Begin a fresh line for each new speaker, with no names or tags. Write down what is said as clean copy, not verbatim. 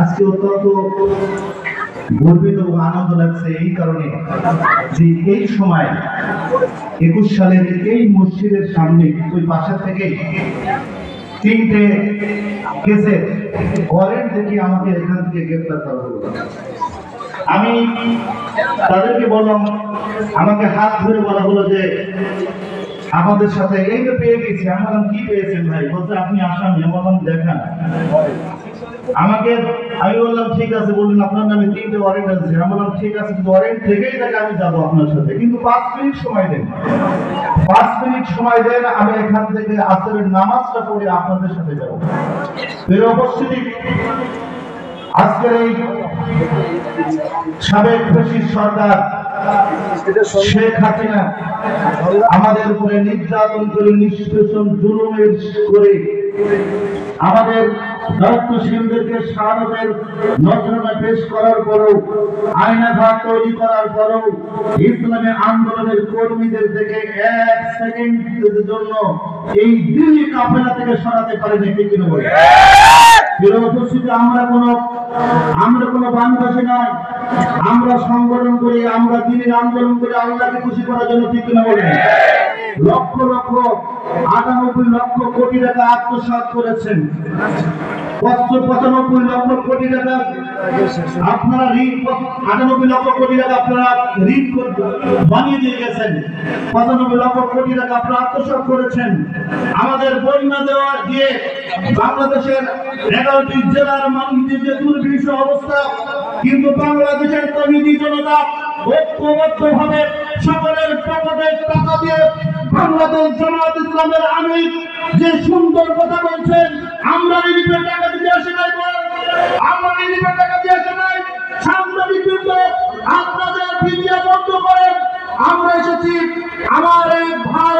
আজকে অত্যন্ত গর্বিত ও আনন্দ লাগছে এই কারণে যে এই সময় 21 সালের এই মসজিদের সামনে ওই পাশে থেকে 3টে কেসের ওয়ারেন্ট থেকে আমাকে এখান থেকে গ্রেফতার করা হলো। আমি তাদেরকে বললাম, আমাকে হাত ধরে বলা হলো যে আমাদের সাথে এই তো পেয়ে গেছি। আমি বললাম কি পেয়েছেন ভাই? বলছে আপনি আসামি। আমি বললাম দেখান আমাকে। আমি বললাম ঠিক আছে, বললেন আপনার নামে 3টে ওয়ারেন্ট আছে। আমি বললাম ঠিক আছে, ওয়ারেন্ট থেকেই তাকে আমি যাবো আপনার সাথে, কিন্তু 5 মিনিট সময় দেন। 5 মিনিট সময় দেন, আমি এখান থেকে আসরের নামাজটা পড়ে আপনাদের সাথে যাবো। এর উপস্থিতি আজকের এই সাবেক ফ্যাসিস্ট সরকার শেখ হাসিনা আমাদের উপরে নির্যাতন করে, নিষ্পেষণ জুলুমের করে আমাদের দায়িত্বশীলদেরকে শাহাদাতের নজরানা পেশ করার পরও, আয়নাঘাট তৈরি করার পরও ইসলামী আন্দোলনের কর্মীদের থেকে 1 সেকেন্ডের জন্য এই দিল্লি কাফেলা থেকে সরাতে পারেনি। ঠিক কিনা বলে? উপস্থিতি আমরা কোনো বানবাসী নয়, আমরা সংগঠন করি, আমরা দিনের আন্দোলন করি আল্লাহকে খুশি করার জন্য। ঠিক কিনা বলেন? লক্ষ লক্ষ 98 লক্ষ কোটি টাকা আত্মসাৎ করেছেন। 95 লক্ষ কোটি টাকা আপনারা ঋণ, 98 লক্ষ কোটি টাকা আপনারা ঋণ বানিয়ে দিয়ে গেছেন। 95 লক্ষ কোটি টাকা আপনারা আত্মসাৎ করেছেন। আমাদের বন্যা দেওয়া দিয়ে বাংলাদেশের 11টি জেলার মানুষদের যে দুর্বিষহ অবস্থা, কিন্তু বাংলাদেশের তৌহিদি জনতা ঐক্যবদ্ধভাবে সকলের পকেটে টাকা দিয়ে বাংলাদেশ জামাত ইসলামের আমির যে সুন্দর কথা বলছেন, আমরা রিলিফের টাকা দিয়ে আসে নাই, আমরা রিলিফের টাকা দিয়ে আসে নাই। সাংবাদিক বৃন্দ আপনাদের ভিডিও বন্ধ করেন, আমরা এসেছি আমার এই ভাই